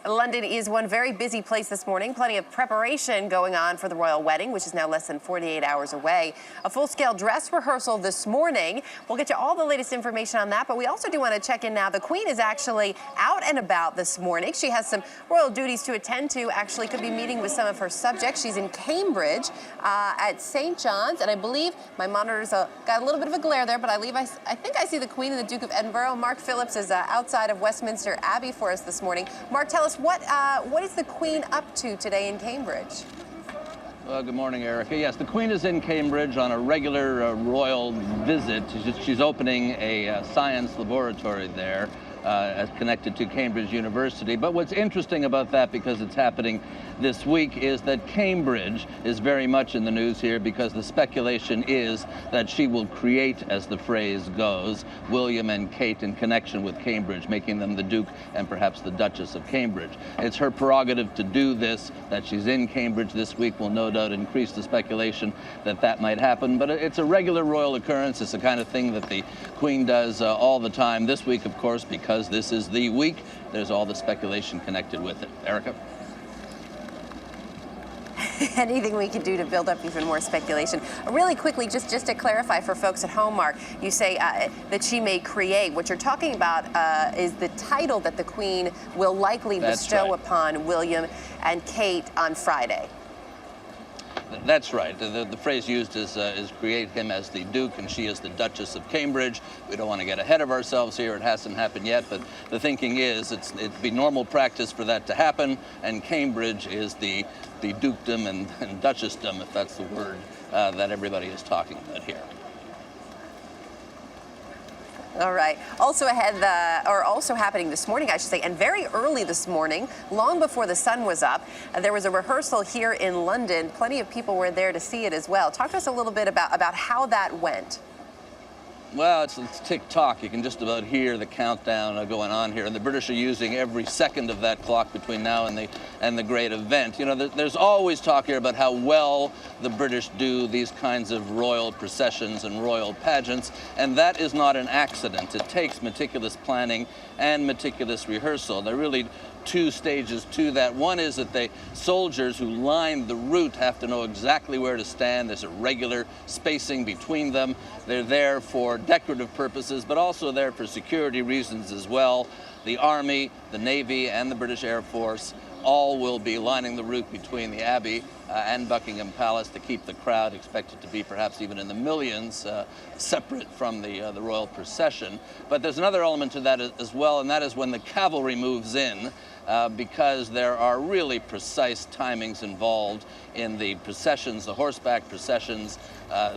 London is one very busy place this morning. Plenty of preparation going on for the royal wedding, which is now less than 48 hours away. A full-scale dress rehearsal this morning. We'll get you all the latest information on that, but we also do want to check in now. The Queen is actually out and about this morning. She has some royal duties to attend to. Actually could be meeting with some of her subjects. She's in Cambridge at St. John's, and I believe my monitors got a little bit of a glare there, but I think I see the Queen and the Duke of Edinburgh. Mark Phillips is outside of Westminster Abbey for us this morning. Mark, tell us what is the Queen up to today in Cambridge? Well, good morning, Erica. Yes, the Queen is in Cambridge on a regular royal visit. She's opening a science laboratory there connected to Cambridge University. But what's interesting about that, because it's happening this week, is that Cambridge is very much in the news here, because the speculation is that she will create, as the phrase goes, William and Kate in connection with Cambridge, making them the Duke and perhaps the Duchess of Cambridge. It's her prerogative to do this. That she's in Cambridge this week will no doubt increase the speculation that that might happen. But it's a regular royal occurrence. It's the kind of thing that the Queen does all the time. This week, of course, because this is the week, there's all the speculation connected with it. Erica? Anything we can do to build up even more speculation. Really quickly, just to clarify for folks at home, Mark, you say that she may create. What you're talking about is the title that the Queen will likely bestow upon William and Kate on Friday. That's right. The phrase used is create him as the Duke and she as the Duchess of Cambridge. We don't want to get ahead of ourselves here. It hasn't happened yet, but the thinking is it'd be normal practice for that to happen, and Cambridge is the dukedom and duchessdom, if that's the word that everybody is talking about here. All right. Also also happening this morning, I should say, and very early this morning, long before the sun was up, there was a rehearsal here in London. Plenty of people were there to see it as well. Talk to us a little bit about how that went. Well, it's tick-tock. You can just about hear the countdown going on here, and the British are using every second of that clock between now and the great event. You know, there's always talk here about how well the British do these kinds of royal processions and royal pageants, and that is not an accident. It takes meticulous planning and meticulous rehearsal. There are really two stages to that. One is that the soldiers who line the route have to know exactly where to stand. There's a regular spacing between them. They're there for decorative purposes, but also there for security reasons as well. The Army, the Navy, and the British Air Force all will be lining the route between the Abbey and Buckingham Palace to keep the crowd, expected to be perhaps even in the millions, separate from the royal procession. But there's another element to that as well, and that is when the cavalry moves in, because there are really precise timings involved in the processions, the horseback processions,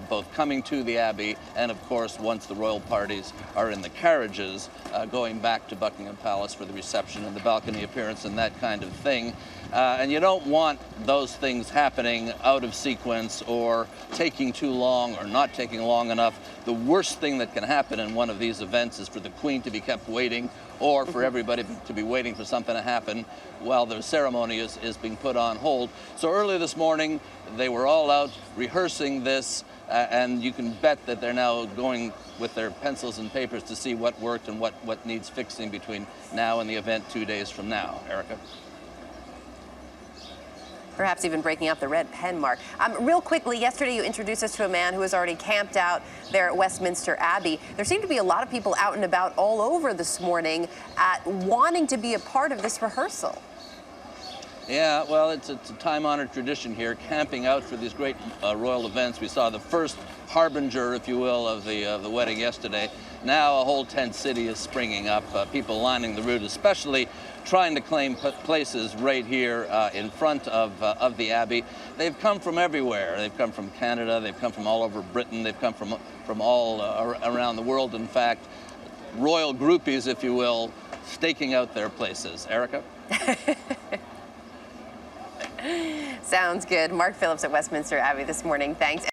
both coming to the Abbey and, of course, once the royal parties are in the carriages, going back to Buckingham Palace for the reception and the balcony appearance and that kind of thing. And you don't want those things happening out of sequence or taking too long or not taking long enough. The worst thing that can happen in one of these events is for the Queen to be kept waiting, or for everybody to be waiting for something to happen while the ceremony is being put on hold. So early this morning, they were all out rehearsing this, and you can bet that they're now going with their pencils and papers to see what worked and what needs fixing between now and the event 2 days from now. Erica? Perhaps even breaking up the red pen, Mark. Real quickly, yesterday you introduced us to a man who was already camped out there at Westminster Abbey. There seemed to be a lot of people out and about all over this morning wanting to be a part of this rehearsal. Yeah, well, it's a time-honored tradition here, camping out for these great royal events. We saw the first harbinger, if you will, of the wedding yesterday. Now a whole tent city is springing up, people lining the route, especially trying to claim places right here in front of the Abbey. They've come from everywhere. They've come from Canada, they've come from all over Britain, they've come from all around the world, in fact. Royal groupies, if you will, staking out their places. Erica? Sounds good. Mark Phillips at Westminster Abbey this morning. Thanks.